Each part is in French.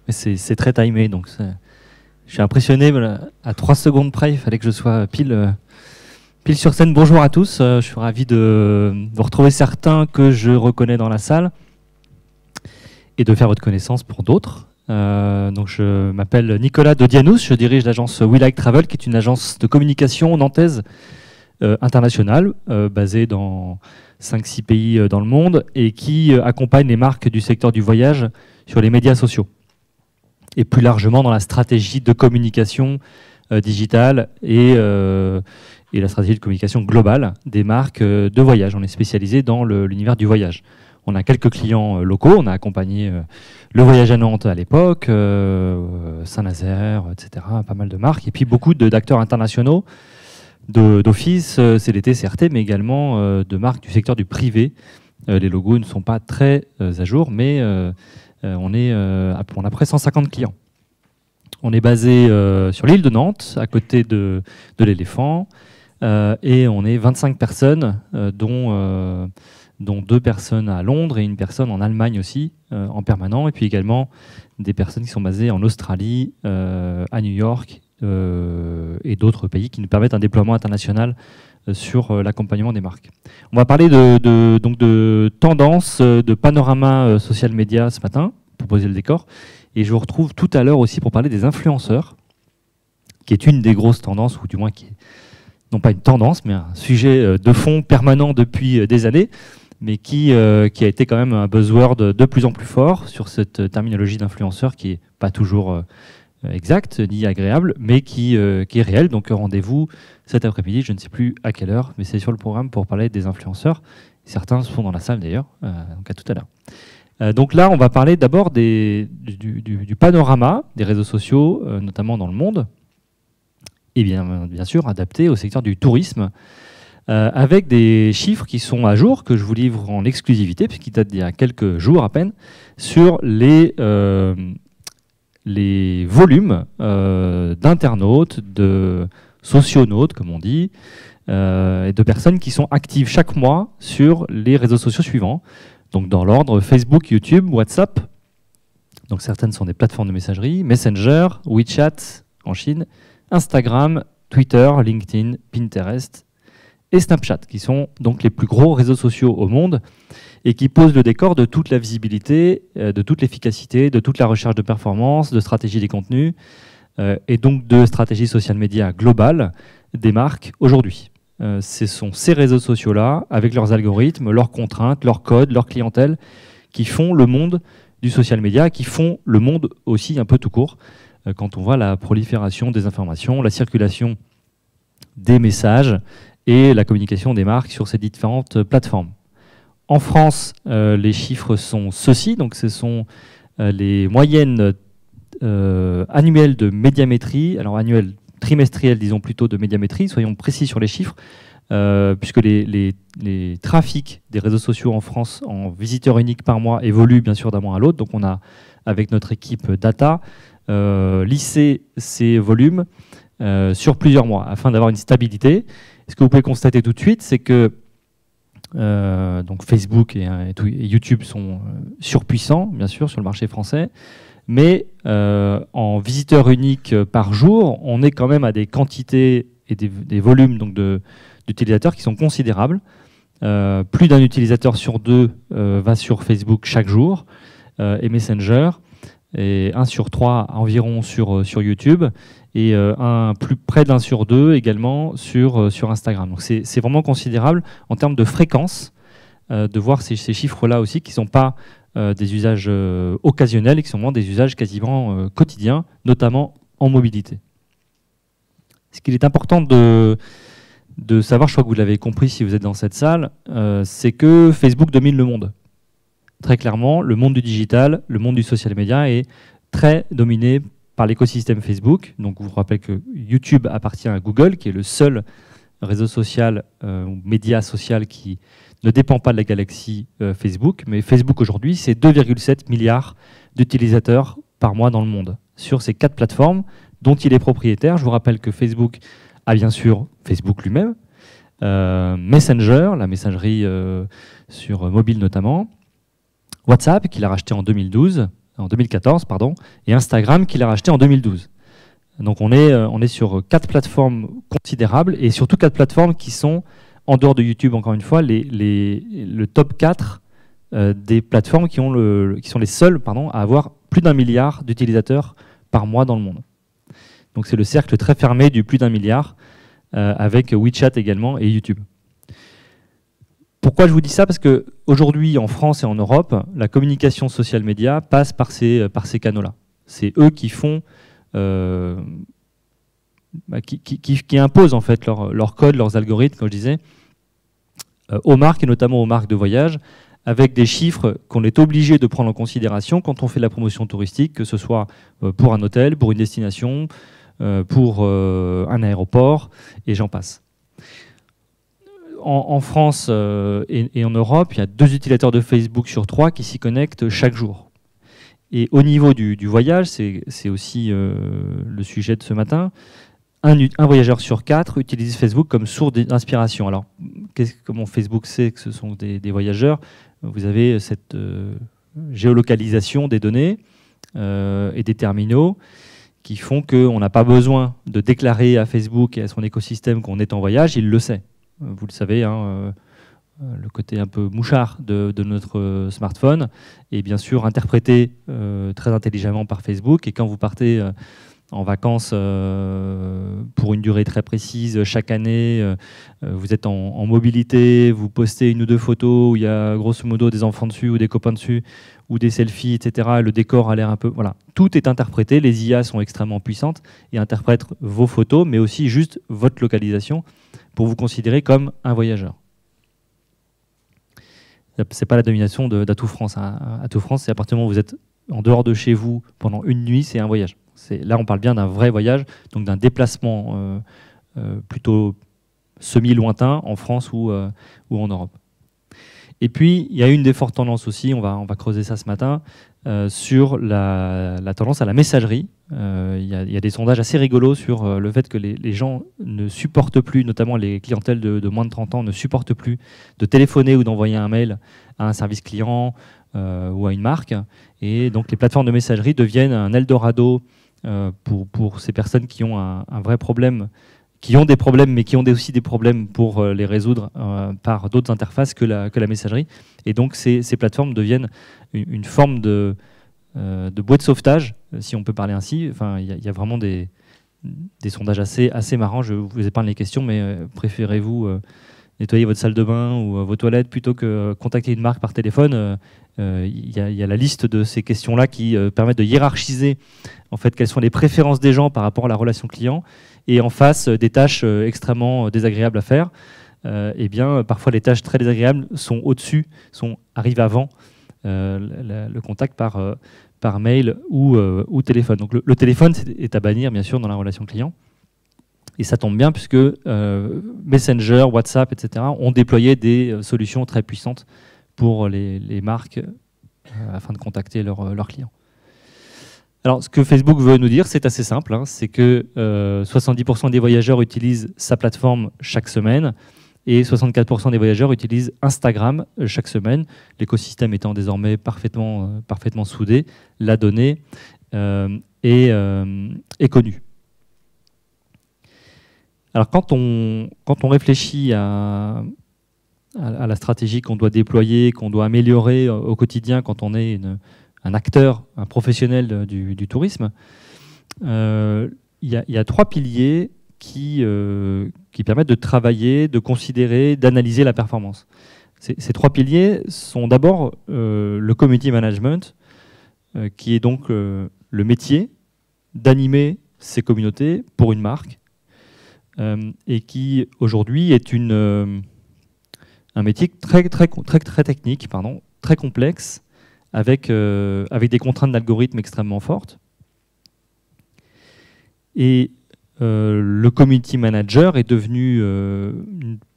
mais c'est très timé, donc je suis impressionné. Voilà, à 3 secondes près, il fallait que je sois pile sur scène. Bonjour à tous, je suis ravi de retrouver certains que je reconnais dans la salle et de faire votre connaissance pour d'autres. Donc je m'appelle Nicolas Dodianous, je dirige l'agence We Like Travel, qui est une agence de communication nantaise internationale, basée dans 5-6 pays dans le monde, et qui accompagne les marques du secteur du voyage sur les médias sociaux. Et plus largement dans la stratégie de communication digitale et la stratégie de communication globale des marques de voyage. On est spécialisé dans l'univers du voyage. On a quelques clients locaux, on a accompagné le voyage à Nantes à l'époque, Saint-Nazaire, etc., pas mal de marques, et puis beaucoup d'acteurs internationaux, d'office, CDT, CRT, mais également de marques du secteur du privé. Les logos ne sont pas très à jour, mais on a près 150 clients. On est basé sur l'île de Nantes, à côté de l'Éléphant, et on est 25 personnes, dont 2 personnes à Londres et une personne en Allemagne aussi, en permanent, et puis également des personnes qui sont basées en Australie, à New York, et d'autres pays qui nous permettent un déploiement international sur l'accompagnement des marques. On va parler donc de tendances, de panorama social media ce matin, pour poser le décor. Et je vous retrouve tout à l'heure aussi pour parler des influenceurs, qui est une des grosses tendances, ou du moins qui est, non pas une tendance, mais un sujet de fond permanent depuis des années, mais qui a été quand même un buzzword de plus en plus fort sur cette terminologie d'influenceur qui n'est pas toujours exacte ni agréable, mais qui est réelle. Donc rendez-vous cet après-midi, je ne sais plus à quelle heure, mais c'est sur le programme pour parler des influenceurs. Certains sont dans la salle d'ailleurs, donc à tout à l'heure. Donc là, on va parler d'abord du panorama des réseaux sociaux, notamment dans le monde, et bien sûr adapté au secteur du tourisme, avec des chiffres qui sont à jour, que je vous livre en exclusivité, puisqu'ils datent d'il y a quelques jours à peine, sur les volumes d'internautes, de socionautes, comme on dit, et de personnes qui sont actives chaque mois sur les réseaux sociaux suivants. Donc dans l'ordre, Facebook, YouTube, WhatsApp. Donc certaines sont des plateformes de messagerie, Messenger, WeChat en Chine, Instagram, Twitter, LinkedIn, Pinterest et Snapchat, qui sont donc les plus gros réseaux sociaux au monde et qui posent le décor de toute la visibilité, de toute l'efficacité, de toute la recherche de performance, de stratégie des contenus et donc de stratégie social media globale des marques aujourd'hui. Ce sont ces réseaux sociaux-là, avec leurs algorithmes, leurs contraintes, leurs codes, leur clientèle, qui font le monde du social media, qui font le monde aussi un peu tout court, quand on voit la prolifération des informations, la circulation des messages et la communication des marques sur ces différentes plateformes. En France, les chiffres sont ceux-ci, donc ce sont les moyennes annuelles de médiamétrie, alors annuelles, trimestrielles, disons plutôt, de médiamétrie, soyons précis sur les chiffres, puisque les trafics des réseaux sociaux en France en visiteurs uniques par mois évoluent bien sûr d'un mois à l'autre. Donc on a, avec notre équipe data, lissé ces volumes sur plusieurs mois afin d'avoir une stabilité. Ce que vous pouvez constater tout de suite, c'est que donc Facebook et YouTube sont surpuissants, bien sûr, sur le marché français. Mais en visiteurs uniques par jour, on est quand même à des quantités et des volumes d'utilisateurs qui sont considérables. Plus d'un utilisateur sur 2 va sur Facebook chaque jour, et Messenger, et 1 sur 3 environ sur YouTube, et près d'1 sur 2 également sur Instagram. Donc c'est vraiment considérable en termes de fréquence de voir ces chiffres-là aussi, qui ne sont pas des usages occasionnels et qui sont vraiment des usages quasiment quotidiens, notamment en mobilité. Ce qu'il est important de savoir, je crois que vous l'avez compris si vous êtes dans cette salle, c'est que Facebook domine le monde. Très clairement, le monde du digital, le monde du social media est très dominé par l'écosystème Facebook. Donc, vous vous rappelez que YouTube appartient à Google, qui est le seul réseau social ou média social qui ne dépend pas de la galaxie Facebook. Mais Facebook aujourd'hui, c'est 2,7 milliards d'utilisateurs par mois dans le monde sur ces 4 plateformes dont il est propriétaire. Je vous rappelle que Facebook a bien sûr Facebook lui-même, Messenger, la messagerie sur mobile notamment, WhatsApp, qu'il a racheté en 2012, en 2014, pardon, et Instagram qui l'a racheté en 2012. Donc on est sur 4 plateformes considérables, et surtout 4 plateformes qui sont, en dehors de YouTube encore une fois, le top 4 des plateformes qui sont les seules à avoir plus d'1 milliard d'utilisateurs par mois dans le monde. Donc c'est le cercle très fermé du plus d'1 milliard, avec WeChat également et YouTube. Pourquoi je vous dis ça? Parce qu'aujourd'hui, en France et en Europe, la communication social média passe par ces canaux-là. C'est eux qui font, qui imposent en fait leur code, leurs algorithmes, comme je disais, aux marques, et notamment aux marques de voyage, avec des chiffres qu'on est obligé de prendre en considération quand on fait de la promotion touristique, que ce soit pour un hôtel, pour une destination, pour un aéroport, et j'en passe. En France et en Europe, il y a 2 utilisateurs de Facebook sur 3 qui s'y connectent chaque jour. Et au niveau du voyage, c'est aussi le sujet de ce matin, un voyageur sur 4 utilise Facebook comme source d'inspiration. Alors, comment Facebook sait que ce sont des voyageurs? Vous avez cette géolocalisation des données et des terminaux qui font qu'on n'a pas besoin de déclarer à Facebook et à son écosystème qu'on est en voyage, il le sait. Vous le savez, hein, le côté un peu mouchard de notre smartphone est bien sûr interprété très intelligemment par Facebook, et quand vous partez en vacances pour une durée très précise chaque année, vous êtes en mobilité, vous postez 1 ou 2 photos où il y a grosso modo des enfants dessus ou des copains dessus ou des selfies, etc. Le décor a l'air un peu... Voilà, tout est interprété, les IA sont extrêmement puissantes et interprètent vos photos, mais aussi juste votre localisation pour vous considérer comme un voyageur. C'est pas la domination d'Atout France. Hein. Atout France, c'est à partir du moment où vous êtes en dehors de chez vous pendant une nuit, c'est un voyage. Là, on parle bien d'un vrai voyage, donc d'un déplacement plutôt semi-lointain en France ou en Europe. Et puis, il y a une des fortes tendances aussi, on va creuser ça ce matin, sur la tendance à la messagerie. Il y a des sondages assez rigolos sur le fait que les gens ne supportent plus, notamment les clientèles de moins de 30 ans, ne supportent plus de téléphoner ou d'envoyer un mail à un service client ou à une marque. Et donc, les plateformes de messagerie deviennent un Eldorado pour ces personnes qui ont un vrai problème, qui ont des problèmes, mais qui ont aussi des problèmes pour les résoudre par d'autres interfaces que la messagerie. Et donc, ces plateformes deviennent une forme de bouée de sauvetage, si on peut parler ainsi. Enfin, il y a vraiment des sondages assez marrants. Je vous épargne les questions, mais préférez-vous nettoyer votre salle de bain ou vos toilettes plutôt que contacter une marque par téléphone? Il y a la liste de ces questions-là qui permettent de hiérarchiser en fait quelles sont les préférences des gens par rapport à la relation client, et en face des tâches extrêmement désagréables à faire. Eh bien, parfois les tâches très désagréables sont au-dessus, arrivent avant le contact par mail ou téléphone. Donc le téléphone est à bannir bien sûr dans la relation client. Et ça tombe bien puisque Messenger, WhatsApp, etc. ont déployé des solutions très puissantes pour les marques afin de contacter leurs clients. Alors, ce que Facebook veut nous dire, c'est assez simple, hein, c'est que 70% des voyageurs utilisent sa plateforme chaque semaine et 64% des voyageurs utilisent Instagram chaque semaine, l'écosystème étant désormais parfaitement soudé, la donnée est connue. Alors, quand on réfléchit à la stratégie qu'on doit déployer, qu'on doit améliorer au quotidien quand on est un acteur, un professionnel du tourisme, il y a 3 piliers qui permettent de travailler, de considérer, d'analyser la performance. Ces 3 piliers sont d'abord le community management, qui est donc le métier d'animer ces communautés pour une marque, et qui aujourd'hui est un métier très technique, très complexe, avec des contraintes d'algorithme extrêmement fortes. Et le community manager est devenu,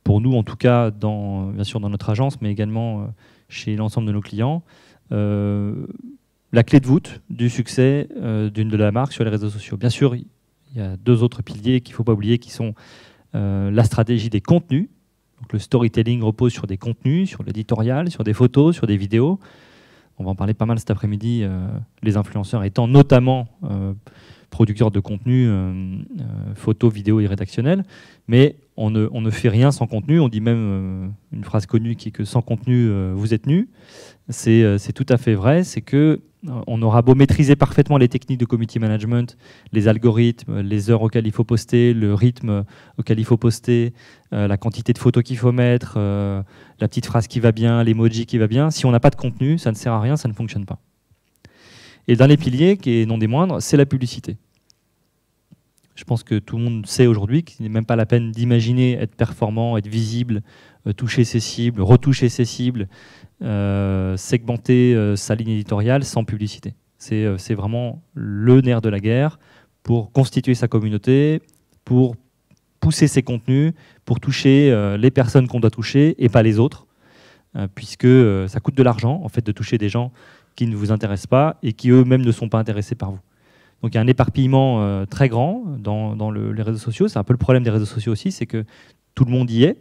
pour nous en tout cas, bien sûr dans notre agence, mais également chez l'ensemble de nos clients, la clé de voûte du succès de la marque sur les réseaux sociaux. Bien sûr, il y a 2 autres piliers qu'il ne faut pas oublier, qui sont la stratégie des contenus. Donc, le storytelling repose sur des contenus, sur l'éditorial, sur des photos, sur des vidéos. on va en parler pas mal cet après-midi, les influenceurs étant notamment producteurs de contenu photo, vidéo et rédactionnel, mais on ne fait rien sans contenu. On dit même une phrase connue qui est que sans contenu, vous êtes nus. C'est tout à fait vrai, c'est que on aura beau maîtriser parfaitement les techniques de community management, les algorithmes, les heures auxquelles il faut poster, le rythme auquel il faut poster, la quantité de photos qu'il faut mettre, la petite phrase qui va bien, l'emoji qui va bien. Si on n'a pas de contenu, ça ne sert à rien, ça ne fonctionne pas. Et le dernier pilier, qui est non des moindres, c'est la publicité. Je pense que tout le monde sait aujourd'hui qu'il n'est même pas la peine d'imaginer être performant, être visible, toucher ses cibles, retoucher ses cibles, segmenter sa ligne éditoriale sans publicité. C'est vraiment le nerf de la guerre pour constituer sa communauté, pour pousser ses contenus, pour toucher les personnes qu'on doit toucher et pas les autres, puisque ça coûte de l'argent en fait de toucher des gens qui ne vous intéressent pas et qui eux-mêmes ne sont pas intéressés par vous. Donc il y a un éparpillement très grand dans les réseaux sociaux. C'est un peu le problème des réseaux sociaux aussi, c'est que tout le monde y est.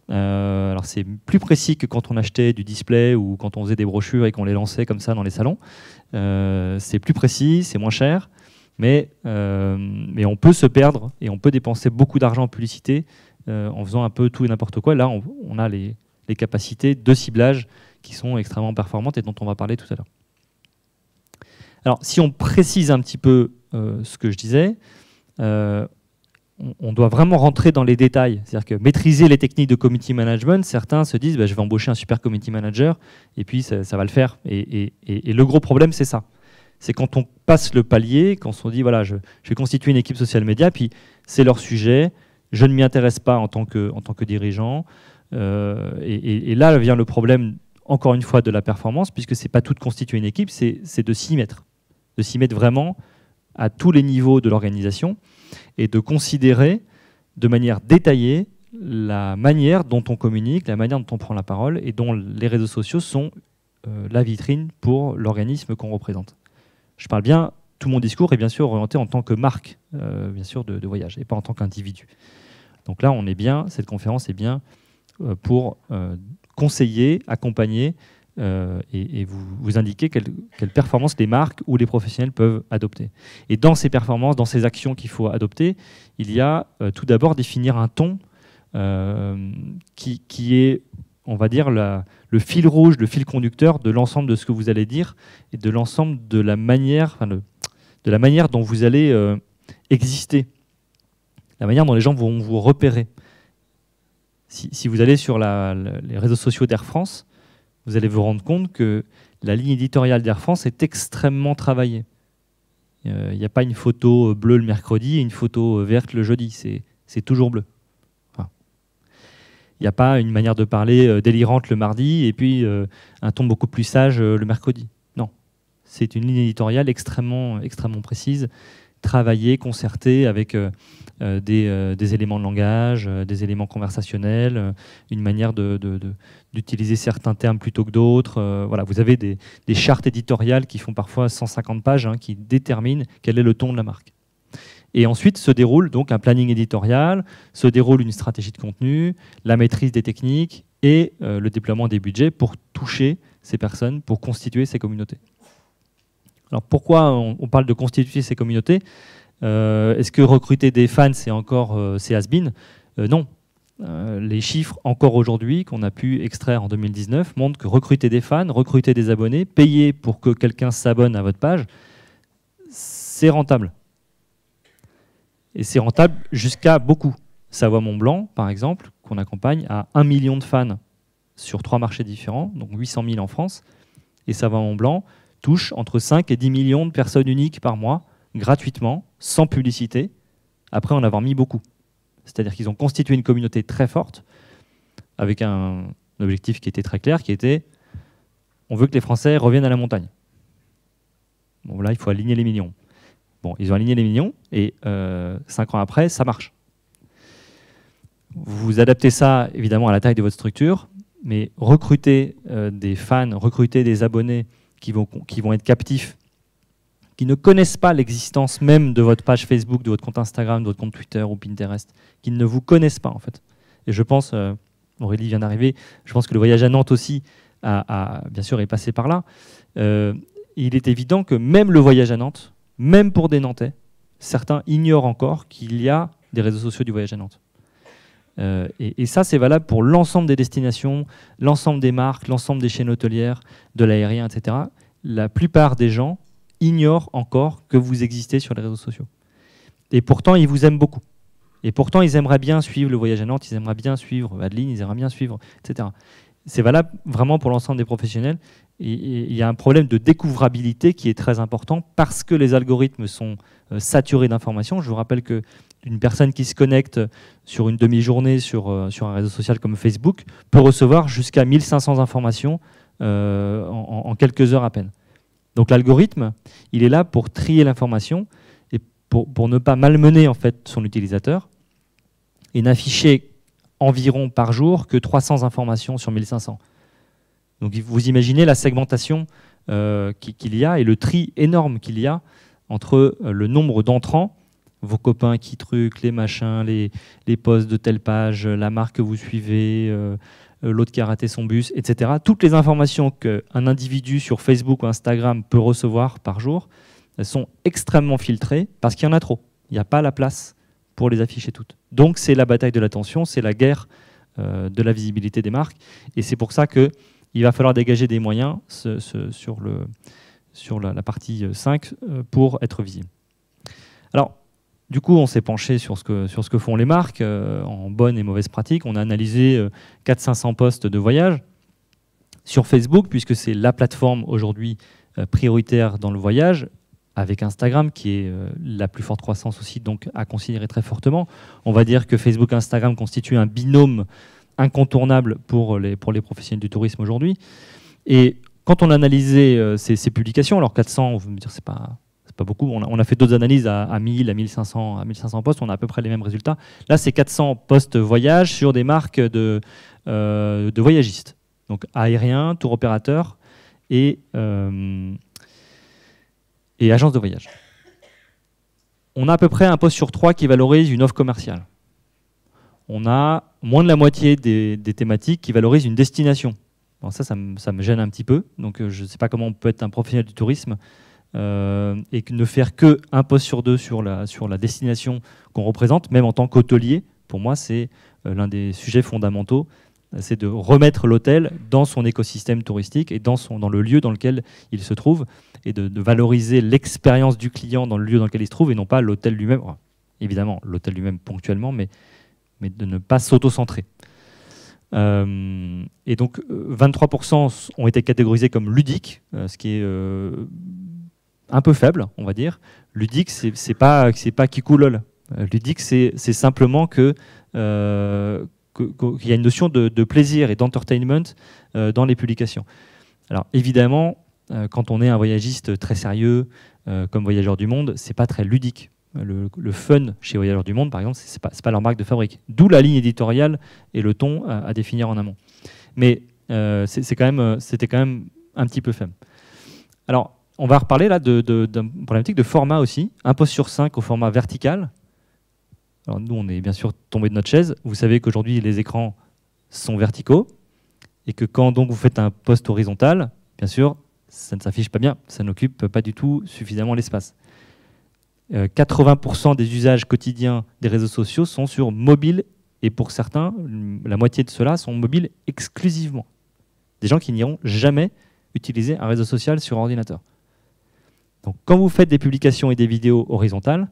Alors c'est plus précis que quand on achetait du display ou quand on faisait des brochures et qu'on les lançait comme ça dans les salons. C'est plus précis, c'est moins cher, mais on peut se perdre et on peut dépenser beaucoup d'argent en publicité en faisant un peu tout et n'importe quoi. Là, on a les capacités de ciblage qui sont extrêmement performantes et dont on va parler tout à l'heure. Alors, si on précise un petit peu ce que je disais, on doit vraiment rentrer dans les détails. C'est-à-dire que maîtriser les techniques de community management, certains se disent je vais embaucher un super community manager et puis ça va le faire. Et le gros problème, c'est ça. C'est quand on passe le palier, quand on dit voilà, je vais constituer une équipe social media, puis c'est leur sujet, je ne m'y intéresse pas en tant que dirigeant. Et là vient le problème, encore une fois, de la performance, puisque ce n'est pas tout de constituer une équipe, c'est de s'y mettre. De s'y mettre vraiment à tous les niveaux de l'organisation et de considérer de manière détaillée la manière dont on communique, la manière dont on prend la parole et dont les réseaux sociaux sont la vitrine pour l'organisme qu'on représente. Je parle bien, tout mon discours est bien sûr orienté en tant que marque bien sûr de voyage et pas en tant qu'individu. Donc là, on est bien, cette conférence est bien pour conseiller, accompagner et vous indiquer quelles performances les marques ou les professionnels peuvent adopter. Et dans ces performances, dans ces actions qu'il faut adopter, il y a tout d'abord définir un ton qui est, on va dire, le fil rouge, le fil conducteur de l'ensemble de ce que vous allez dire et de l'ensemble de la manière, de la manière dont vous allez exister, la manière dont les gens vont vous repérer. Si vous allez sur les réseaux sociaux d'Air France, vous allez vous rendre compte que la ligne éditoriale d'Air France est extrêmement travaillée. Il n'y a pas une photo bleue le mercredi et une photo verte le jeudi, c'est toujours bleu. Enfin, il n'y a pas une manière de parler délirante le mardi et puis un ton beaucoup plus sage le mercredi. Non, c'est une ligne éditoriale extrêmement précise, travaillée, concertée avec des éléments de langage, des éléments conversationnels, une manière d'utiliser certains termes plutôt que d'autres. Voilà, vous avez des chartes éditoriales qui font parfois 150 pages, qui déterminent quel est le ton de la marque. Et ensuite se déroule donc un planning éditorial, se déroule une stratégie de contenu, la maîtrise des techniques et le déploiement des budgets pour toucher ces personnes, pour constituer ces communautés. Alors pourquoi on parle de constituer ces communautés ? Est-ce que recruter des fans, c'est encore c'est has-been ? Non. Les chiffres, encore aujourd'hui, qu'on a pu extraire en 2019, montrent que recruter des fans, recruter des abonnés, payer pour que quelqu'un s'abonne à votre page, c'est rentable. Et c'est rentable jusqu'à beaucoup. Savoie-Mont-Blanc, par exemple, qu'on accompagne, a 1 million de fans sur 3 marchés différents, donc 800 000 en France. Et Savoie-Mont-Blanc touche entre 5 et 10 millions de personnes uniques par mois, gratuitement, sans publicité, après en avoir mis beaucoup. C'est-à-dire qu'ils ont constitué une communauté très forte, avec un objectif qui était très clair, qui était on veut que les Français reviennent à la montagne. Bon, là, il faut aligner les millions. Bon, ils ont aligné les millions, et 5 ans après, ça marche. Vous adaptez ça, évidemment, à la taille de votre structure, mais recruter des fans, recruter des abonnés qui vont être captifs, qui ne connaissent pas l'existence même de votre page Facebook, de votre compte Instagram, de votre compte Twitter ou Pinterest, qui ne vous connaissent pas en fait. Et je pense, Aurélie vient d'arriver, je pense que le voyage à Nantes aussi bien sûr, est passé par là. Il est évident que même le voyage à Nantes, même pour des Nantais, certains ignorent encore qu'il y a des réseaux sociaux du voyage à Nantes. Et ça, c'est valable pour l'ensemble des destinations, l'ensemble des marques, l'ensemble des chaînes hôtelières, de l'aérien, etc. La plupart des gens ignorent encore que vous existez sur les réseaux sociaux. Et pourtant, ils vous aiment beaucoup. Et pourtant, ils aimeraient bien suivre le voyage à Nantes, ils aimeraient bien suivre Adeline, ils aimeraient bien suivre, etc. C'est valable vraiment pour l'ensemble des professionnels. Et il y a un problème de découvrabilité qui est très important parce que les algorithmes sont saturés d'informations. Je vous rappelle qu'une personne qui se connecte sur une demi-journée sur un réseau social comme Facebook peut recevoir jusqu'à 1500 informations en quelques heures à peine. Donc l'algorithme, il est là pour trier l'information et pour ne pas malmener en fait son utilisateur et n'afficher environ par jour que 300 informations sur 1500. Donc vous imaginez la segmentation qu'il y a et le tri énorme qu'il y a entre le nombre d'entrants, vos copains qui truquent, les machins, les posts de telle page, la marque que vous suivez, l'autre qui a raté son bus, etc. Toutes les informations qu'un individu sur Facebook ou Instagram peut recevoir par jour, elles sont extrêmement filtrées parce qu'il y en a trop. Il n'y a pas la place pour les afficher toutes. Donc c'est la bataille de l'attention, c'est la guerre de la visibilité des marques. Et c'est pour ça qu'il va falloir dégager des moyens sur la partie 5 pour être visible. Alors, du coup, on s'est penché sur ce que font les marques en bonne et mauvaise pratique. On a analysé 400-500 posts de voyage sur Facebook, puisque c'est la plateforme aujourd'hui prioritaire dans le voyage, avec Instagram, qui est la plus forte croissance aussi, donc à considérer très fortement. On va dire que Facebook et Instagram constituent un binôme incontournable pour les professionnels du tourisme aujourd'hui. Et quand on a analysé ces publications, alors 400, vous me dire, c'est pas beaucoup, on a fait d'autres analyses à 1000, à 1500 posts, on a à peu près les mêmes résultats. Là, c'est 400 posts voyage sur des marques de voyagistes, donc aériens, tour opérateurs et agences de voyage. On a à peu près un poste sur 3 qui valorise une offre commerciale. On a moins de la moitié des thématiques qui valorisent une destination. Bon, ça me gêne un petit peu. Donc, je ne sais pas comment on peut être un professionnel du tourisme et ne faire qu'un poste sur 2 sur la destination qu'on représente, même en tant qu'hôtelier. Pour moi, c'est l'un des sujets fondamentaux. C'est de remettre l'hôtel dans son écosystème touristique et dans le lieu dans lequel il se trouve et de valoriser l'expérience du client dans le lieu dans lequel il se trouve et non pas l'hôtel lui-même. Enfin, évidemment, l'hôtel lui-même ponctuellement, mais de ne pas s'auto-centrer. Et donc, 23% ont été catégorisés comme ludiques, ce qui est un peu faible, on va dire. Ludique, c'est pas kikou-lol. Ludique, c'est simplement qu'il y a une notion de plaisir et d'entertainment dans les publications. Alors évidemment, quand on est un voyagiste très sérieux, comme Voyageurs du Monde, c'est pas très ludique. Le fun chez Voyageurs du Monde, par exemple, c'est pas leur marque de fabrique. D'où la ligne éditoriale et le ton à définir en amont. Mais c'était quand même un petit peu faible. Alors, on va reparler là d'une problématique de format aussi. Un post sur 5 au format vertical. Alors nous, on est bien sûr tombé de notre chaise. Vous savez qu'aujourd'hui, les écrans sont verticaux et que quand donc vous faites un post horizontal, bien sûr, ça ne s'affiche pas bien, ça n'occupe pas du tout suffisamment l'espace. 80% des usages quotidiens des réseaux sociaux sont sur mobile et pour certains, la moitié de ceux-là sont mobiles exclusivement. Des gens qui n'iront jamais utiliser un réseau social sur ordinateur. Donc quand vous faites des publications et des vidéos horizontales,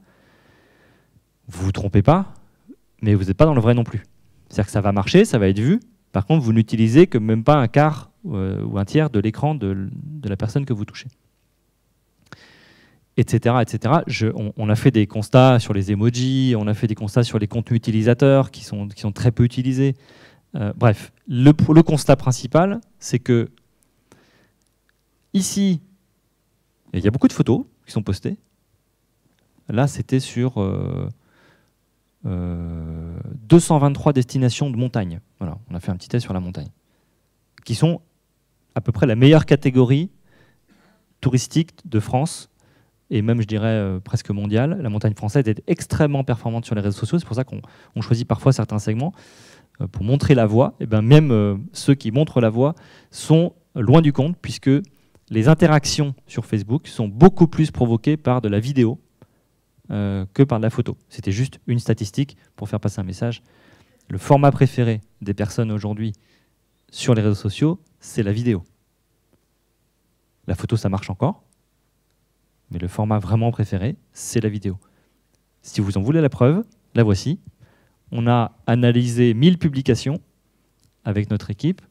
vous ne vous trompez pas, mais vous n'êtes pas dans le vrai non plus. C'est-à-dire que ça va marcher, ça va être vu. Par contre, vous n'utilisez que même pas un quart ou un tiers de l'écran de la personne que vous touchez. Etc. etc. On a fait des constats sur les emojis, on a fait des constats sur les contenus utilisateurs qui sont très peu utilisés. Bref, le constat principal, c'est que ici, il y a beaucoup de photos qui sont postées. Là, c'était sur 223 destinations de montagne. Voilà, on a fait un petit test sur la montagne. Qui sont à peu près la meilleure catégorie touristique de France, et même, je dirais, presque mondiale. La montagne française est extrêmement performante sur les réseaux sociaux. C'est pour ça qu'on choisit parfois certains segments. pour montrer la voix, et ben même ceux qui montrent la voix sont loin du compte, puisque les interactions sur Facebook sont beaucoup plus provoquées par de la vidéo que par de la photo. C'était juste une statistique pour faire passer un message. Le format préféré des personnes aujourd'hui sur les réseaux sociaux, c'est la vidéo. La photo, ça marche encore, mais le format vraiment préféré, c'est la vidéo. Si vous en voulez la preuve, la voici. On a analysé 1000 publications avec notre équipe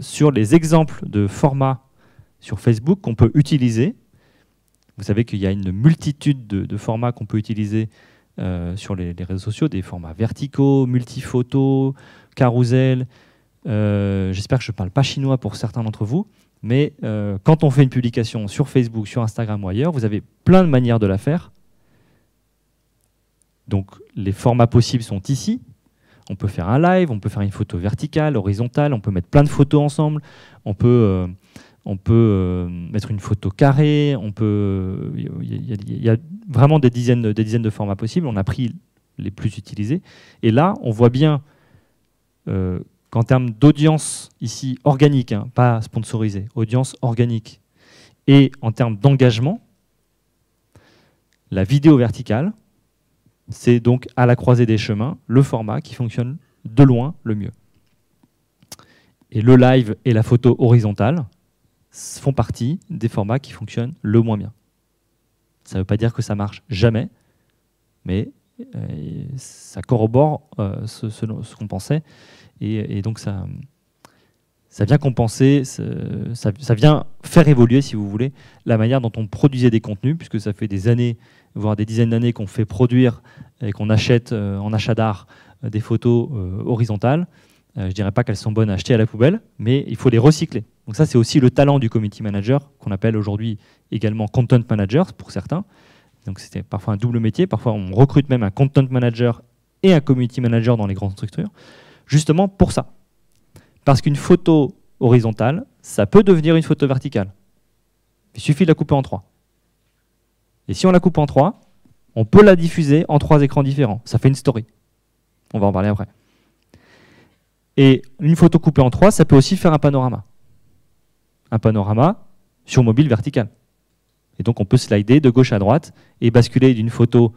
sur les exemples de formats sur Facebook qu'on peut utiliser. Vous savez qu'il y a une multitude de formats qu'on peut utiliser sur les réseaux sociaux, des formats verticaux, multiphotos, carousel. J'espère que je ne parle pas chinois pour certains d'entre vous, mais quand on fait une publication sur Facebook, sur Instagram ou ailleurs, vous avez plein de manières de la faire. Donc les formats possibles sont ici. On peut faire un live, on peut faire une photo verticale, horizontale, on peut mettre plein de photos ensemble, on peut mettre une photo carrée, il y a vraiment des dizaines de formats possibles. On a pris les plus utilisés. Et là, on voit bien qu'en termes d'audience ici organique, hein, pas sponsorisée, audience organique, et en termes d'engagement, la vidéo verticale, c'est donc à la croisée des chemins, le format qui fonctionne de loin le mieux. Et le live et la photo horizontale font partie des formats qui fonctionnent le moins bien. Ça ne veut pas dire que ça marche jamais, mais ça corrobore ce qu'on pensait. Et donc ça vient compenser, ça vient faire évoluer, si vous voulez, la manière dont on produisait des contenus, puisque ça fait des années, voire des dizaines d'années qu'on fait produire et qu'on achète en achat d'art des photos horizontales. Je ne dirais pas qu'elles sont bonnes à acheter à la poubelle, mais il faut les recycler. Donc ça, c'est aussi le talent du community manager, qu'on appelle aujourd'hui également content manager pour certains. Donc c'était parfois un double métier. Parfois, on recrute même un content manager et un community manager dans les grandes structures, justement pour ça. Parce qu'une photo horizontale, ça peut devenir une photo verticale. Il suffit de la couper en 3. Et si on la coupe en 3, on peut la diffuser en 3 écrans différents. Ça fait une story. On va en parler après. Et une photo coupée en 3, ça peut aussi faire un panorama. Un panorama sur mobile vertical. Et donc on peut slider de gauche à droite et basculer d'une photo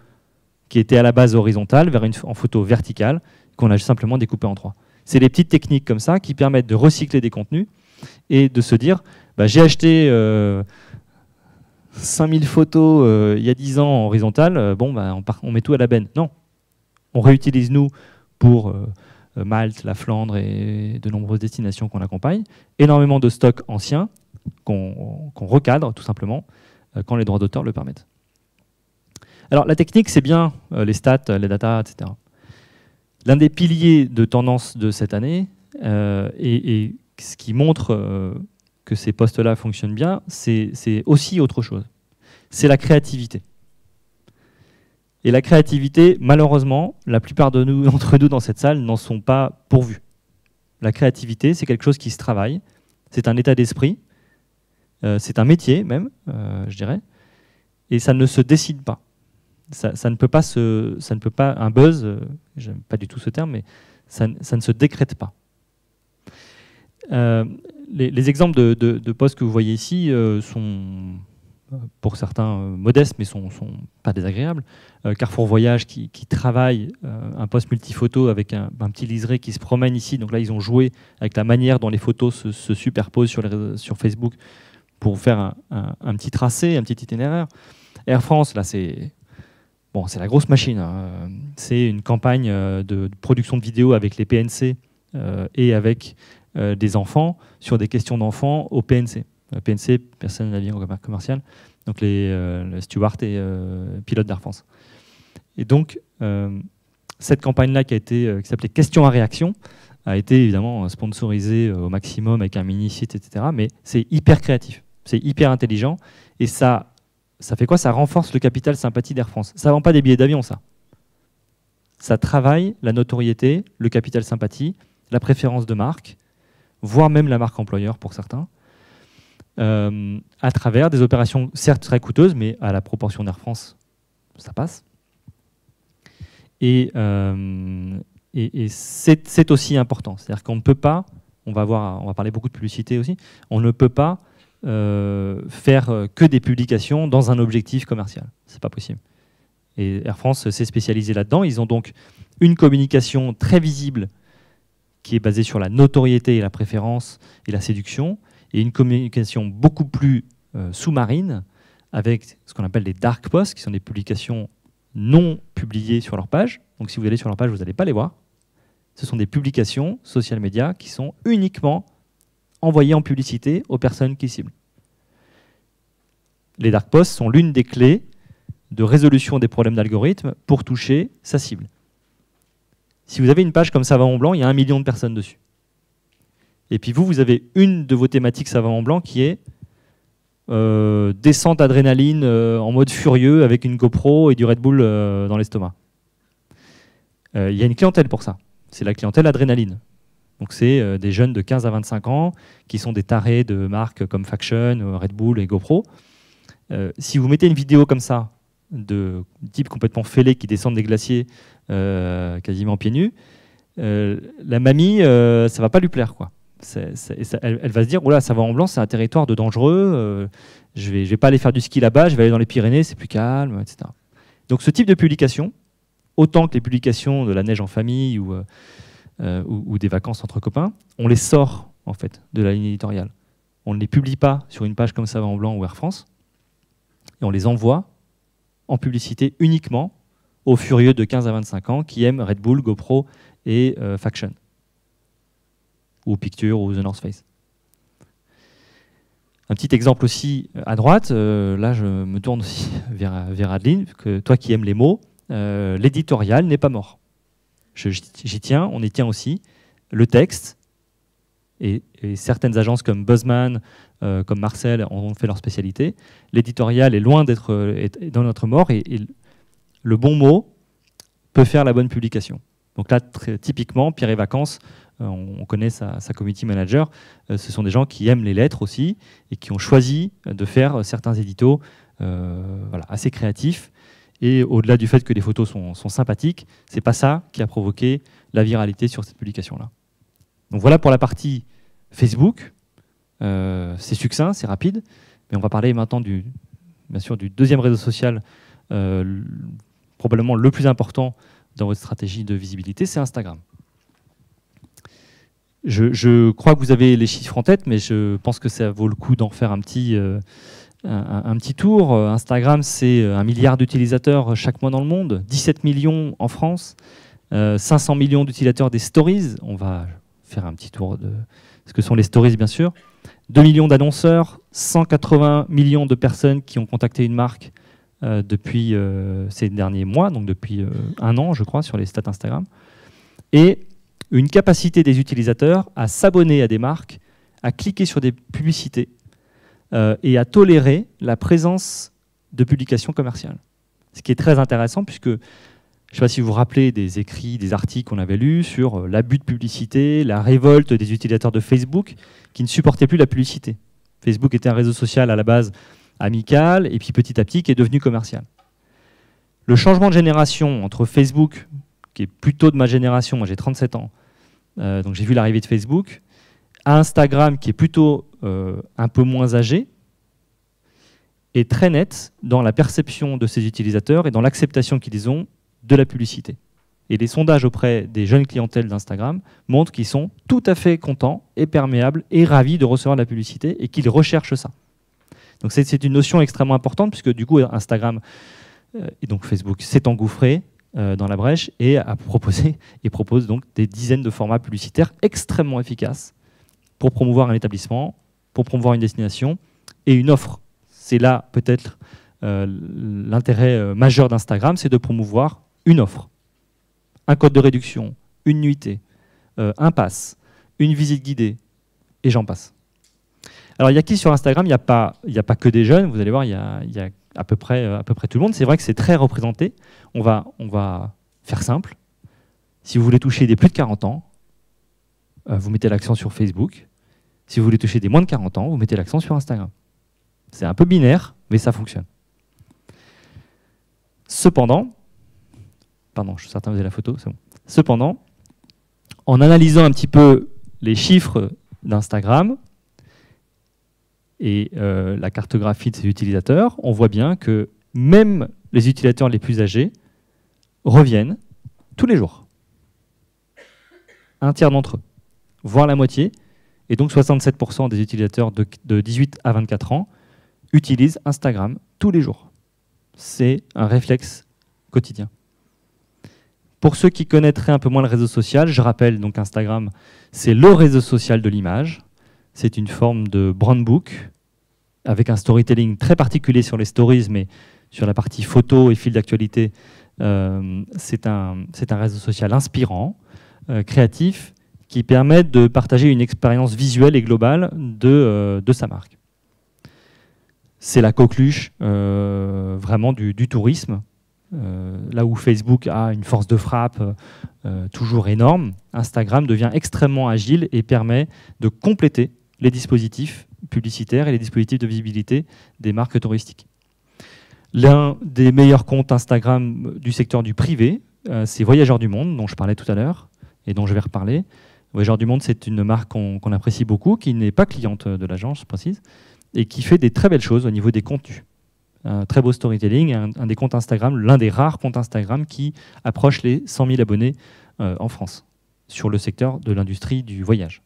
qui était à la base horizontale vers en photo verticale qu'on a simplement découpée en 3. C'est des petites techniques comme ça qui permettent de recycler des contenus et de se dire bah, j'ai acheté 5000 photos il y a 10 ans en horizontale, bon, bah, on met tout à la benne. Non, on réutilise nous pour Malte, la Flandre et de nombreuses destinations qu'on accompagne, énormément de stocks anciens qu'on recadre tout simplement quand les droits d'auteur le permettent. Alors la technique, c'est bien les stats, les datas, etc. L'un des piliers de tendance de cette année, et ce qui montre que ces postes-là fonctionnent bien, c'est aussi autre chose. C'est la créativité. Et la créativité, malheureusement, la plupart d'entre nous dans cette salle n'en sont pas pourvus. La créativité, c'est quelque chose qui se travaille, c'est un état d'esprit, c'est un métier même, je dirais, et ça ne se décide pas. Ça ne peut pas, un buzz, j'aime pas du tout ce terme, mais ça ne se décrète pas. Les exemples de postes que vous voyez ici sont, pour certains, modestes, mais sont pas désagréables. Carrefour Voyage qui travaille un poste multiphoto avec un petit liseré qui se promène ici. Donc là, ils ont joué avec la manière dont les photos se superposent sur Facebook pour faire un petit tracé, un petit itinéraire. Air France, là, c'est la grosse machine. Hein. C'est une campagne de production de vidéos avec les PNC et avec des enfants sur des questions d'enfants au PNC. PNC, personne navigant commercial, donc les stewards et pilotes d'Air France. Et donc, cette campagne-là qui s'appelait Question à réaction a été évidemment sponsorisée au maximum avec un mini-site, etc. Mais c'est hyper créatif, c'est hyper intelligent et ça fait quoi? Ça renforce le capital sympathie d'Air France. Ça ne vend pas des billets d'avion, ça. Ça travaille la notoriété, le capital sympathie, la préférence de marque, voire même la marque employeur pour certains, à travers des opérations certes très coûteuses, mais à la proportion d'Air France, ça passe. Et Et c'est aussi important. C'est-à-dire qu'on ne peut pas, on va parler beaucoup de publicité aussi, on ne peut pas faire que des publications dans un objectif commercial. C'est pas possible. Et Air France s'est spécialisé là-dedans. Ils ont donc une communication très visible qui est basée sur la notoriété et la préférence et la séduction, et une communication beaucoup plus sous-marine avec ce qu'on appelle des dark posts, qui sont des publications non publiées sur leur page. Donc si vous allez sur leur page, vous n'allez pas les voir. Ce sont des publications social media qui sont uniquement envoyées en publicité aux personnes qui ciblent. Les dark posts sont l'une des clés de résolution des problèmes d'algorithme pour toucher sa cible. Si vous avez une page comme Savon Blanc, il y a 1 million de personnes dessus. Et puis vous avez une de vos thématiques Savon Blanc qui est descente adrénaline en mode furieux avec une GoPro et du Red Bull dans l'estomac. Il y a une clientèle pour ça. C'est la clientèle adrénaline. Donc c'est des jeunes de 15 à 25 ans qui sont des tarés de marques comme Faction, Red Bull et GoPro. Si vous mettez une vidéo comme ça, de type complètement fêlé qui descendent des glaciers quasiment pieds nus, la mamie, ça va pas lui plaire, quoi. Elle va se dire, oh là, Savon Blanc, c'est un territoire de dangereux, je vais pas aller faire du ski là-bas, je vais aller dans les Pyrénées, c'est plus calme, etc. Donc ce type de publication, autant que les publications de la neige en famille ou des vacances entre copains, on les sort en fait de la ligne éditoriale. On ne les publie pas sur une page comme Savon Blanc ou Air France, et on les envoie en publicité uniquement aux furieux de 15 à 25 ans qui aiment Red Bull, GoPro et Faction, ou Picture, ou The North Face. Un petit exemple aussi à droite, là je me tourne aussi vers Adeline, que toi qui aimes les mots, l'éditorial n'est pas mort. J'y tiens, on y tient aussi. Le texte, et certaines agences comme Buzzman, comme Marcel ont fait leur spécialité, l'éditorial est loin d'être dans notre mort, et le bon mot peut faire la bonne publication. Donc là, typiquement, Pierre et Vacances, on connaît sa community manager, ce sont des gens qui aiment les lettres aussi, et qui ont choisi de faire certains éditos voilà, assez créatifs. Et au-delà du fait que les photos sont sympathiques, c'est pas ça qui a provoqué la viralité sur cette publication-là. Donc voilà pour la partie Facebook. C'est succinct, c'est rapide, mais on va parler maintenant bien sûr du deuxième réseau social, probablement le plus important dans votre stratégie de visibilité, c'est Instagram. Je crois que vous avez les chiffres en tête, mais je pense que ça vaut le coup d'en faire un petit tour. Instagram, c'est 1 milliard d'utilisateurs chaque mois dans le monde, 17 millions en France, 500 millions d'utilisateurs des stories. On va faire un petit tour de ce que sont les stories, bien sûr. 2 millions d'annonceurs, 180 millions de personnes qui ont contacté une marque depuis ces derniers mois, donc depuis 1 an, je crois, sur les stats Instagram. Et une capacité des utilisateurs à s'abonner à des marques, à cliquer sur des publicités et à tolérer la présence de publications commerciales. Ce qui est très intéressant puisque, je ne sais pas si vous vous rappelez des écrits, des articles qu'on avait lus sur l'abus de publicité, la révolte des utilisateurs de Facebook qui ne supportaient plus la publicité. Facebook était un réseau social à la base amical et puis petit à petit qui est devenu commercial. Le changement de génération entre Facebook, qui est plutôt de ma génération, moi j'ai 37 ans, donc j'ai vu l'arrivée de Facebook, à Instagram qui est plutôt un peu moins âgé, est très net dans la perception de ces utilisateurs et dans l'acceptation qu'ils ont de la publicité. Et les sondages auprès des jeunes clientèles d'Instagram montrent qu'ils sont tout à fait contents et perméables et ravis de recevoir de la publicité et qu'ils recherchent ça. Donc c'est une notion extrêmement importante puisque du coup Instagram et donc Facebook s'est engouffré dans la brèche et propose donc des dizaines de formats publicitaires extrêmement efficaces pour promouvoir un établissement, pour promouvoir une destination et une offre. C'est là peut-être l'intérêt majeur d'Instagram, c'est de promouvoir une offre. Un code de réduction, une nuitée, un pass, une visite guidée, et j'en passe. Alors il y a qui sur Instagram? Il n'y a pas que des jeunes, vous allez voir, il y a à peu près tout le monde. C'est vrai que c'est très représenté. On va faire simple. Si vous voulez toucher des plus de 40 ans, vous mettez l'accent sur Facebook. Si vous voulez toucher des moins de 40 ans, vous mettez l'accent sur Instagram. C'est un peu binaire, mais ça fonctionne. Cependant, pardon, je suis certain que vous avez la photo, c'est bon. Cependant, En analysant un petit peu les chiffres d'Instagram et la cartographie de ses utilisateurs, on voit bien que même les utilisateurs les plus âgés reviennent tous les jours. Un tiers d'entre eux, voire la moitié. Et donc 67% des utilisateurs de 18 à 24 ans utilisent Instagram tous les jours. C'est un réflexe quotidien. Pour ceux qui connaîtraient un peu moins le réseau social, je rappelle donc Instagram, c'est le réseau social de l'image. C'est une forme de brand book avec un storytelling très particulier sur les stories, mais sur la partie photo et fil d'actualité, c'est un réseau social inspirant, créatif, qui permet de partager une expérience visuelle et globale de sa marque. C'est la coqueluche vraiment du tourisme. Là où Facebook a une force de frappe toujours énorme, Instagram devient extrêmement agile et permet de compléter les dispositifs publicitaires et les dispositifs de visibilité des marques touristiques. L'un des meilleurs comptes Instagram du secteur du privé, c'est Voyageurs du Monde, dont je parlais tout à l'heure et dont je vais reparler. Voyageurs du Monde, c'est une marque qu'on apprécie beaucoup, qui n'est pas cliente de l'agence, je précise, et qui fait des très belles choses au niveau des contenus. Un très beau storytelling, un des comptes Instagram, l'un des rares comptes Instagram qui approche les 100 000 abonnés en France, sur le secteur de l'industrie du voyage.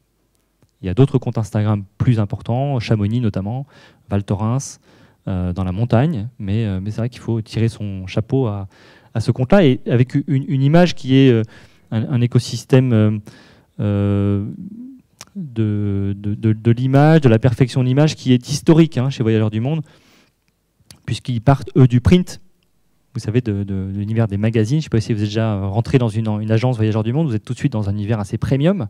Il y a d'autres comptes Instagram plus importants, Chamonix notamment, Val Thorens, dans la montagne, mais c'est vrai qu'il faut tirer son chapeau à ce compte-là, et avec une image qui est un écosystème de l'image, de la perfection de l'image qui est historique chez Voyageurs du Monde, puisqu'ils partent, eux, du print, vous savez, de l'univers des magazines. Je ne sais pas si vous êtes déjà rentré dans une agence Voyageurs du Monde, vous êtes tout de suite dans un univers assez premium.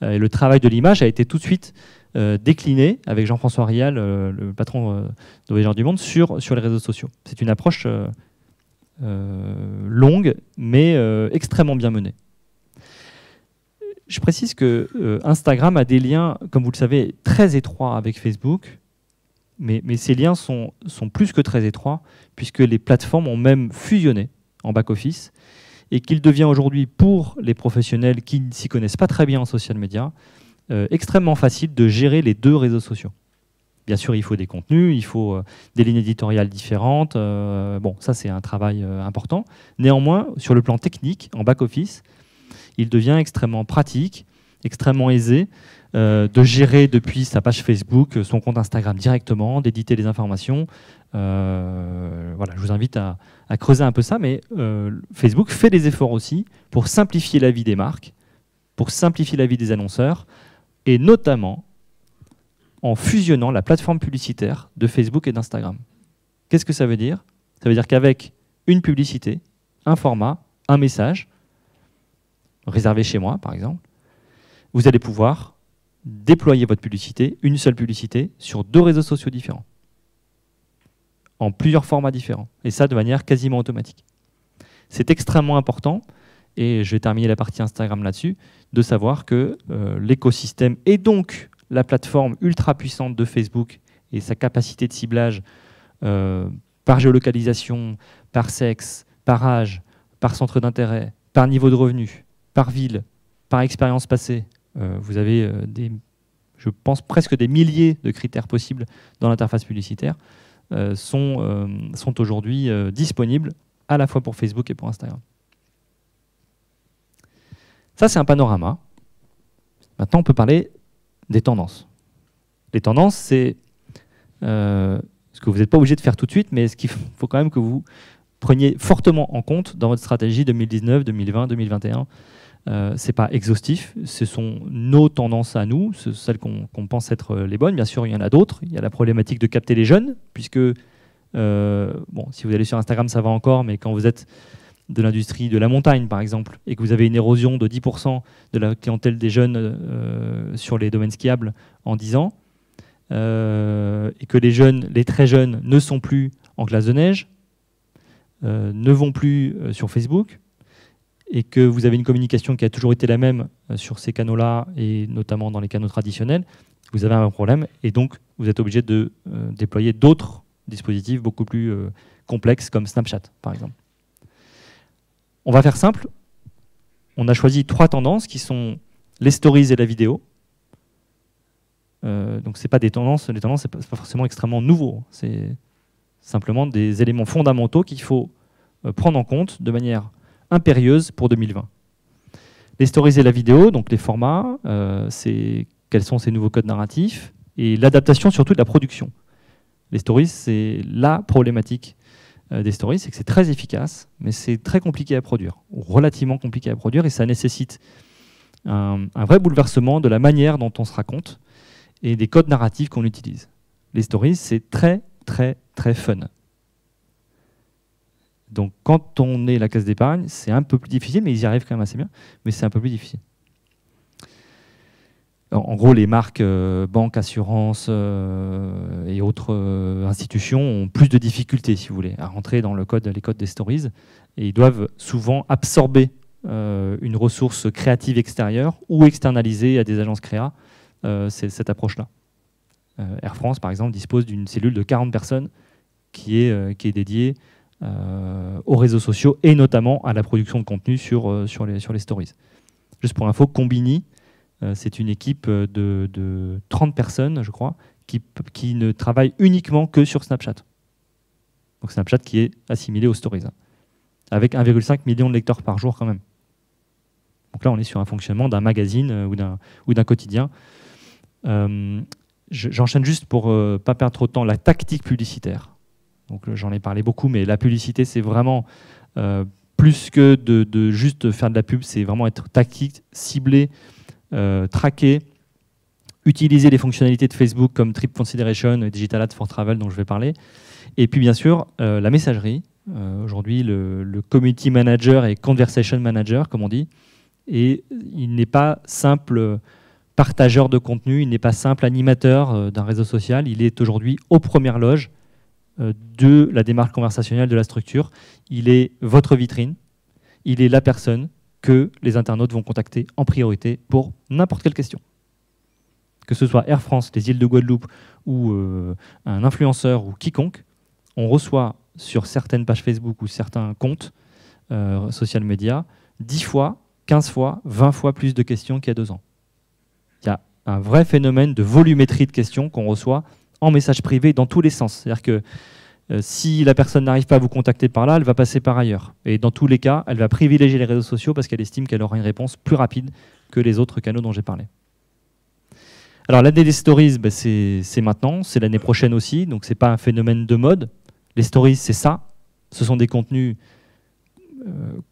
Et le travail de l'image a été tout de suite décliné avec Jean-François Rial, le patron de Voyageurs du Monde, sur les réseaux sociaux. C'est une approche longue, mais extrêmement bien menée. Je précise que Instagram a des liens, comme vous le savez, très étroits avec Facebook, mais ces liens sont plus que très étroits, puisque les plateformes ont même fusionné en back-office, et qu'il devient aujourd'hui, pour les professionnels qui ne s'y connaissent pas très bien en social media, extrêmement facile de gérer les deux réseaux sociaux. Bien sûr, il faut des contenus, il faut des lignes éditoriales différentes. Bon, ça, c'est un travail important. Néanmoins, sur le plan technique, en back-office, il devient extrêmement pratique, extrêmement aisé de gérer depuis sa page Facebook son compte Instagram directement, d'éditer les informations. Voilà, je vous invite à creuser un peu ça, mais Facebook fait des efforts aussi pour simplifier la vie des marques, pour simplifier la vie des annonceurs, et notamment en fusionnant la plateforme publicitaire de Facebook et d'Instagram. Qu'est-ce que ça veut dire? Ça veut dire qu'avec une publicité, un format, un message, réservé chez moi par exemple, vous allez pouvoir déployer votre publicité, une seule publicité, sur 2 réseaux sociaux différents, en plusieurs formats différents, et ça de manière quasiment automatique. C'est extrêmement important, et je vais terminer la partie Instagram là-dessus, de savoir que l'écosystème et donc la plateforme ultra puissante de Facebook et sa capacité de ciblage par géolocalisation, par sexe, par âge, par centre d'intérêt, par niveau de revenu, par ville, par expérience passée, vous avez je pense presque des milliers de critères possibles dans l'interface publicitaire, sont aujourd'hui disponibles à la fois pour Facebook et pour Instagram. Ça, c'est un panorama. Maintenant, on peut parler des tendances. Les tendances, c'est ce que vous n'êtes pas obligé de faire tout de suite, mais ce qu'il faut quand même que vous preniez fortement en compte dans votre stratégie 2019, 2020, 2021. Ce n'est pas exhaustif, ce sont nos tendances à nous, celles qu'on pense être les bonnes. Bien sûr, il y en a d'autres. Il y a la problématique de capter les jeunes, puisque, bon, si vous allez sur Instagram, ça va encore, mais quand vous êtes de l'industrie de la montagne, par exemple, et que vous avez une érosion de 10% de la clientèle des jeunes sur les domaines skiables en 10 ans, et que les très jeunes ne sont plus en glace de neige, ne vont plus sur Facebook, et que vous avez une communication qui a toujours été la même sur ces canaux-là, et notamment dans les canaux traditionnels, vous avez un problème, et donc vous êtes obligé de déployer d'autres dispositifs beaucoup plus complexes, comme Snapchat, par exemple. On va faire simple. On a choisi 3 tendances qui sont les stories et la vidéo. Donc c'est pas des tendances, les tendances c'est pas forcément extrêmement nouveau, c'est simplement des éléments fondamentaux qu'il faut prendre en compte de manière impérieuse pour 2020. Les stories et la vidéo, donc les formats, quels sont ces nouveaux codes narratifs, et l'adaptation surtout de la production. Les stories, c'est la problématique des stories, c'est que c'est très efficace, mais c'est très compliqué à produire, ou relativement compliqué à produire, et ça nécessite un vrai bouleversement de la manière dont on se raconte et des codes narratifs qu'on utilise. Les stories, c'est très, très, très fun. Donc quand on est la Caisse d'Épargne, c'est un peu plus difficile, mais ils y arrivent quand même assez bien, mais c'est un peu plus difficile. En gros, les marques banques, assurances et autres institutions ont plus de difficultés, si vous voulez, à rentrer dans les codes des stories, et ils doivent souvent absorber une ressource créative extérieure ou externaliser à des agences créa cette approche-là. Air France, par exemple, dispose d'une cellule de 40 personnes qui est dédiée aux réseaux sociaux et notamment à la production de contenu sur les stories. Juste pour info, Combini, c'est une équipe de 30 personnes, je crois, qui ne travaille uniquement que sur Snapchat. Donc Snapchat qui est assimilé aux stories, avec 1,5 million de lecteurs par jour quand même. Donc là, on est sur un fonctionnement d'un magazine ou d'un quotidien. J'enchaîne juste pour ne pas perdre trop de temps, la tactique publicitaire. Donc j'en ai parlé beaucoup, mais la publicité, c'est vraiment plus que de juste faire de la pub, c'est vraiment être tactique, ciblé, traqué, utiliser les fonctionnalités de Facebook comme Trip Consideration, Digital Ads for Travel dont je vais parler. Et puis bien sûr, la messagerie. Aujourd'hui, le Community Manager et Conversation Manager, comme on dit. Et il n'est pas simple partageur de contenu, il n'est pas simple animateur d'un réseau social. Il est aujourd'hui aux premières loges de la démarche conversationnelle de la structure. Il est votre vitrine. Il est la personne que les internautes vont contacter en priorité pour n'importe quelle question. Que ce soit Air France, les îles de Guadeloupe ou un influenceur ou quiconque, on reçoit sur certaines pages Facebook ou certains comptes social media 10 fois, 15 fois, 20 fois plus de questions qu'il y a 2 ans. Il y a un vrai phénomène de volumétrie de questions qu'on reçoit en message privé dans tous les sens. C'est-à-dire que si la personne n'arrive pas à vous contacter par là, elle va passer par ailleurs. Et dans tous les cas, elle va privilégier les réseaux sociaux parce qu'elle estime qu'elle aura une réponse plus rapide que les autres canaux dont j'ai parlé. Alors l'année des stories, c'est maintenant, c'est l'année prochaine aussi, donc ce n'est pas un phénomène de mode. Les stories, c'est ça. Ce sont des contenus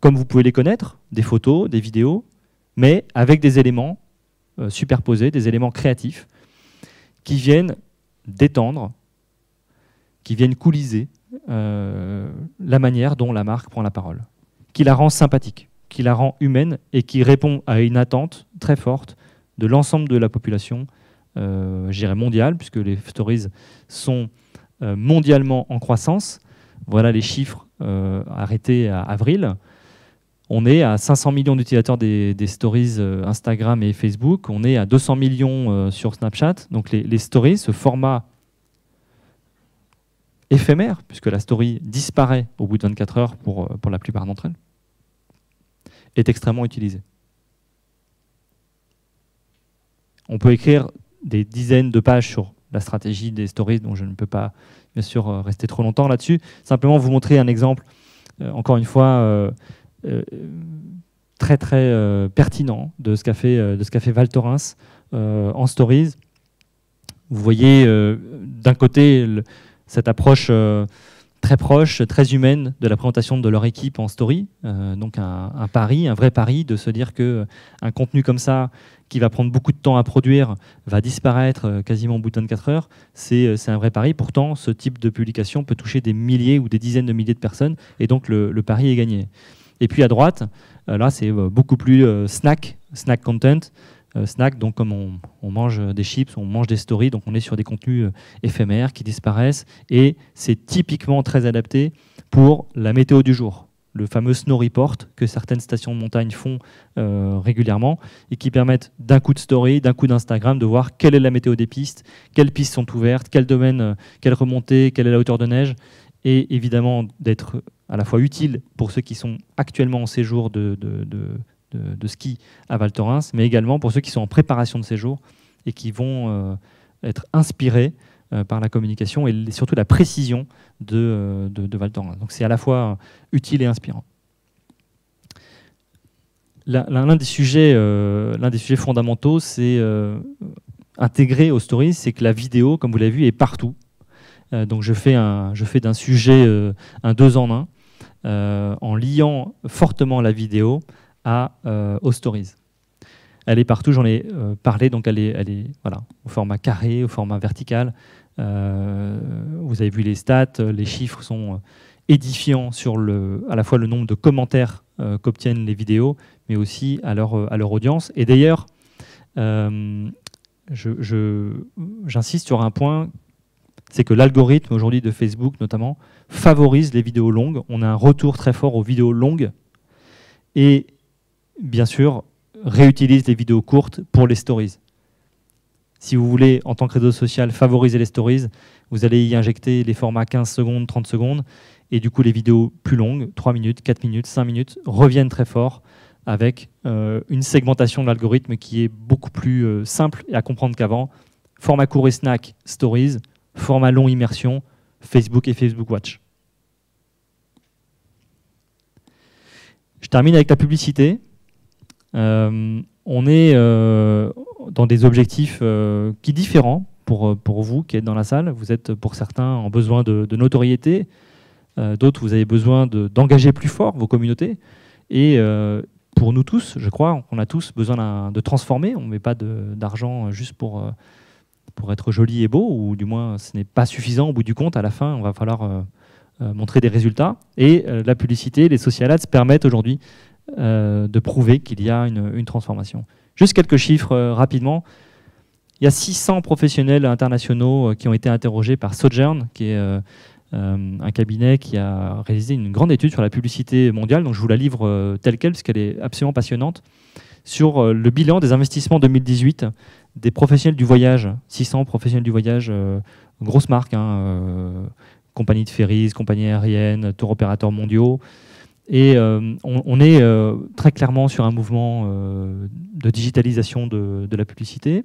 comme vous pouvez les connaître, des photos, des vidéos, mais avec des éléments superposés, des éléments créatifs qui viennent détendre, qui viennent couliser la manière dont la marque prend la parole, qui la rend sympathique, qui la rend humaine et qui répond à une attente très forte de l'ensemble de la population, je dirais mondiale, puisque les stories sont mondialement en croissance. Voilà les chiffres arrêtés à avril. On est à 500 millions d'utilisateurs des stories Instagram et Facebook. On est à 200 millions sur Snapchat. Donc les stories, ce format éphémère, puisque la story disparaît au bout de 24 heures pour la plupart d'entre elles, est extrêmement utilisé. On peut écrire des dizaines de pages sur la stratégie des stories, dont je ne peux pas, bien sûr, rester trop longtemps là-dessus. Simplement vous montrer un exemple, encore une fois, très très pertinent de ce qu'a fait Val Thorens en stories. Vous voyez d'un côté cette approche très proche, très humaine de la présentation de leur équipe en story. Donc un pari, un vrai pari de se dire qu'un contenu comme ça, qui va prendre beaucoup de temps à produire, va disparaître quasiment au bout de 24 heures. C'est un vrai pari. Pourtant, ce type de publication peut toucher des milliers ou des dizaines de milliers de personnes, et donc le pari est gagné. Et puis à droite, là, c'est beaucoup plus snack content. Snack, donc comme on mange des chips, on mange des stories, donc on est sur des contenus éphémères qui disparaissent, et c'est typiquement très adapté pour la météo du jour, le fameux snow report que certaines stations de montagne font régulièrement et qui permettent d'un coup de story, d'un coup d'Instagram de voir quelle est la météo des pistes, quelles pistes sont ouvertes, quel domaine, quelle remontée, quelle est la hauteur de neige, et évidemment d'être à la fois utile pour ceux qui sont actuellement en séjour de de ski à Val Thorens, mais également pour ceux qui sont en préparation de séjour et qui vont être inspirés par la communication et surtout la précision de Val Thorens. Donc c'est à la fois utile et inspirant. L'un des sujets fondamentaux, c'est intégrer aux stories, c'est que la vidéo, comme vous l'avez vu, est partout. Donc je fais d'un sujet un 2 en 1 en liant fortement la vidéo aux stories. Elle est partout, j'en ai parlé, donc elle est voilà, au format carré, au format vertical. Vous avez vu les stats, les chiffres sont édifiants sur à la fois le nombre de commentaires qu'obtiennent les vidéos, mais aussi à leur audience. Et d'ailleurs, j'insiste sur un point, c'est que l'algorithme aujourd'hui de Facebook notamment favorise les vidéos longues. On a un retour très fort aux vidéos longues et bien sûr réutilise les vidéos courtes pour les stories. Si vous voulez, en tant que réseau social, favoriser les stories, vous allez y injecter les formats 15 secondes, 30 secondes, et du coup les vidéos plus longues, 3 minutes, 4 minutes, 5 minutes, reviennent très fort avec une segmentation de l'algorithme qui est beaucoup plus simple à comprendre qu'avant. Format court et snack, stories, format long, immersion, Facebook et Facebook Watch. Je termine avec la publicité. On est dans des objectifs qui différents pour vous qui êtes dans la salle. Vous êtes pour certains en besoin de notoriété, d'autres vous avez besoin d'engager plus fort vos communautés. Et pour nous tous, je crois qu'on a tous besoin de transformer. On ne met pas d'argent juste pour être joli et beau, ou du moins ce n'est pas suffisant au bout du compte. À la fin, on va falloir montrer des résultats. Et la publicité, les social ads permettent aujourd'hui de prouver qu'il y a une transformation. Juste quelques chiffres rapidement. Il y a 600 professionnels internationaux qui ont été interrogés par Sojourn, qui est un cabinet qui a réalisé une grande étude sur la publicité mondiale. Donc je vous la livre telle qu'elle, parce qu'elle est absolument passionnante, sur le bilan des investissements 2018 des professionnels du voyage. 600 professionnels du voyage, grosse marque, compagnie de ferries, compagnies aériennes, tour opérateurs mondiaux. Et on est très clairement sur un mouvement de digitalisation de la publicité.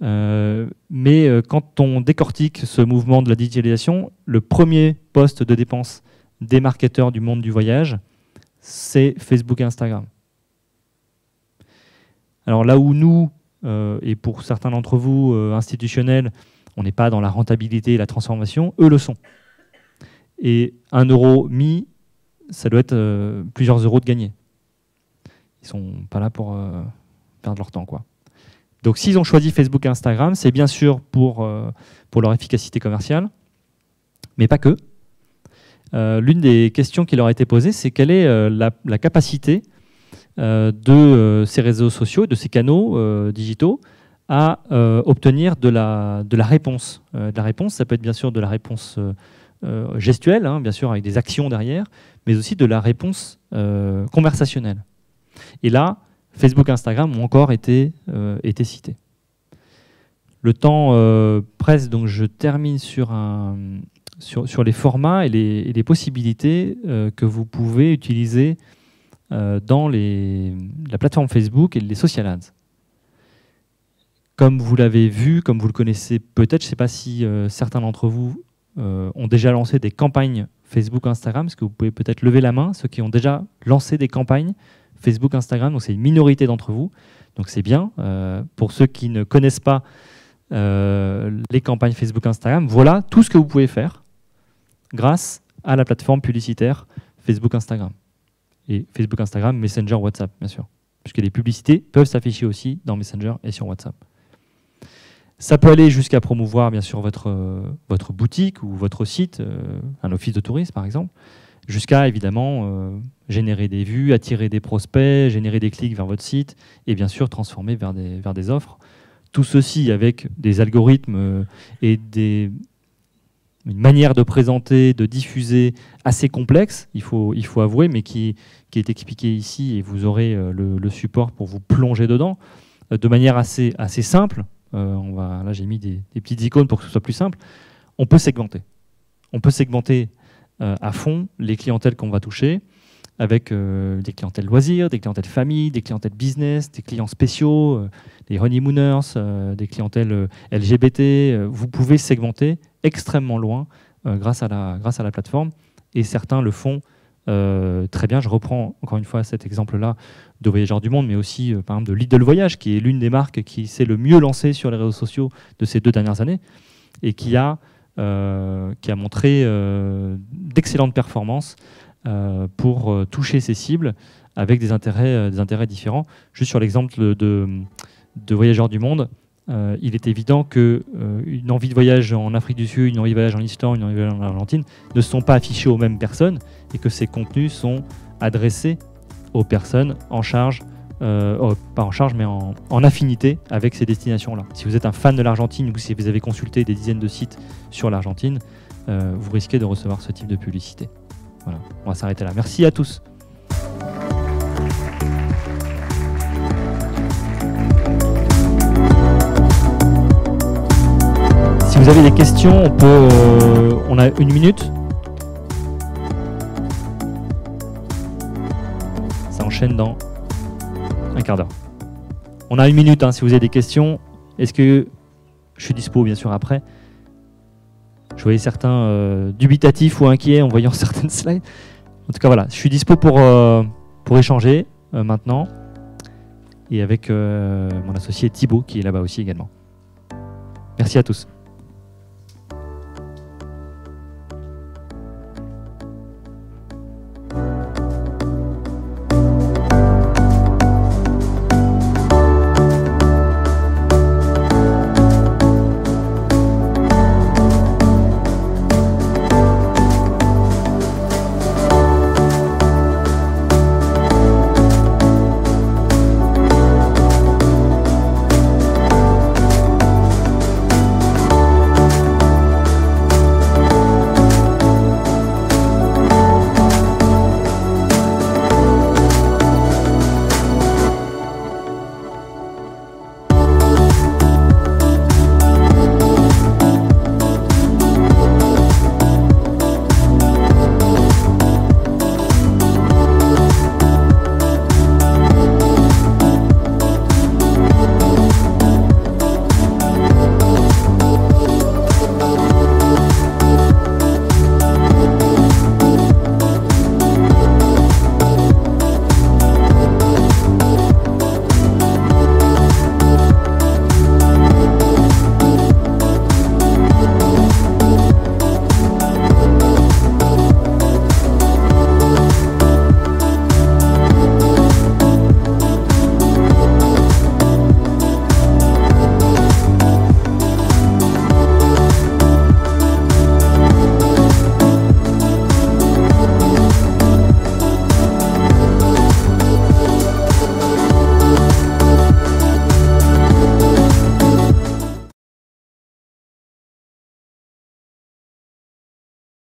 Mais quand on décortique ce mouvement de la digitalisation, le premier poste de dépense des marketeurs du monde du voyage, c'est Facebook et Instagram. Alors là où nous, et pour certains d'entre vous, institutionnels, on n'est pas dans la rentabilité et la transformation, eux le sont. Et 1 euro mis, ça doit être plusieurs euros de gagné. Ils ne sont pas là pour perdre leur temps, quoi. Donc s'ils ont choisi Facebook et Instagram, c'est bien sûr pour leur efficacité commerciale, mais pas que. L'une des questions qui leur a été posée, c'est quelle est la capacité de ces réseaux sociaux, de ces canaux digitaux, à obtenir de la réponse. De la réponse, ça peut être bien sûr de la réponse gestuelle, hein, bien sûr avec des actions derrière, mais aussi de la réponse conversationnelle. Et là, Facebook et Instagram ont encore été cités. Le temps presse, donc je termine sur les formats et les possibilités que vous pouvez utiliser dans la plateforme Facebook et les social ads. Comme vous l'avez vu, comme vous le connaissez peut-être, je ne sais pas si certains d'entre vous ont déjà lancé des campagnes Facebook, Instagram, parce que vous pouvez peut-être lever la main, ceux qui ont déjà lancé des campagnes Facebook, Instagram, donc c'est une minorité d'entre vous, donc c'est bien. Pour ceux qui ne connaissent pas les campagnes Facebook, Instagram, voilà tout ce que vous pouvez faire grâce à la plateforme publicitaire Facebook, Instagram. Et Facebook, Instagram, Messenger, WhatsApp, bien sûr, puisque les publicités peuvent s'afficher aussi dans Messenger et sur WhatsApp. Ça peut aller jusqu'à promouvoir, bien sûr, votre boutique ou votre site, un office de tourisme, par exemple, jusqu'à, évidemment, générer des vues, attirer des prospects, générer des clics vers votre site et, bien sûr, transformer vers des offres. Tout ceci avec des algorithmes et une manière de présenter, de diffuser assez complexe, il faut avouer, mais qui est expliqué ici, et vous aurez le support pour vous plonger dedans, de manière assez simple. Là, j'ai mis des petites icônes pour que ce soit plus simple. On peut segmenter. On peut segmenter à fond les clientèles qu'on va toucher. avec des clientèles loisirs, des clientèles famille, des clientèles business, des clients spéciaux, des honeymooners, des clientèles LGBT. Vous pouvez segmenter extrêmement loin grâce à la plateforme, et certains le font très bien. Je reprends encore une fois cet exemple-là de Voyageurs du Monde, mais aussi par exemple de Lidl Voyage, qui est l'une des marques qui s'est le mieux lancée sur les réseaux sociaux de ces 2 dernières années, et qui a montré d'excellentes performances pour toucher ses cibles avec des intérêts différents. Juste sur l'exemple de Voyageurs du Monde, il est évident qu'une envie de voyage en Afrique du Sud, une envie de voyage en Islande, une envie de voyage en Argentine ne sont pas affichés aux mêmes personnes, et que ces contenus sont adressés aux personnes en charge, pas en charge, mais en affinité avec ces destinations-là. Si vous êtes un fan de l'Argentine, ou si vous avez consulté des dizaines de sites sur l'Argentine, vous risquez de recevoir ce type de publicité. Voilà, on va s'arrêter là. Merci à tous. Si vous avez des questions, on a 1 minute. Ça enchaîne dans un quart d'heure. On a 1 minute, hein, si vous avez des questions. Est-ce que je suis dispo, bien sûr, après? Je voyais certains dubitatifs ou inquiets en voyant certaines slides. En tout cas, voilà, je suis dispo pour échanger maintenant, et avec mon associé Thibaut qui est là-bas aussi également. Merci à tous.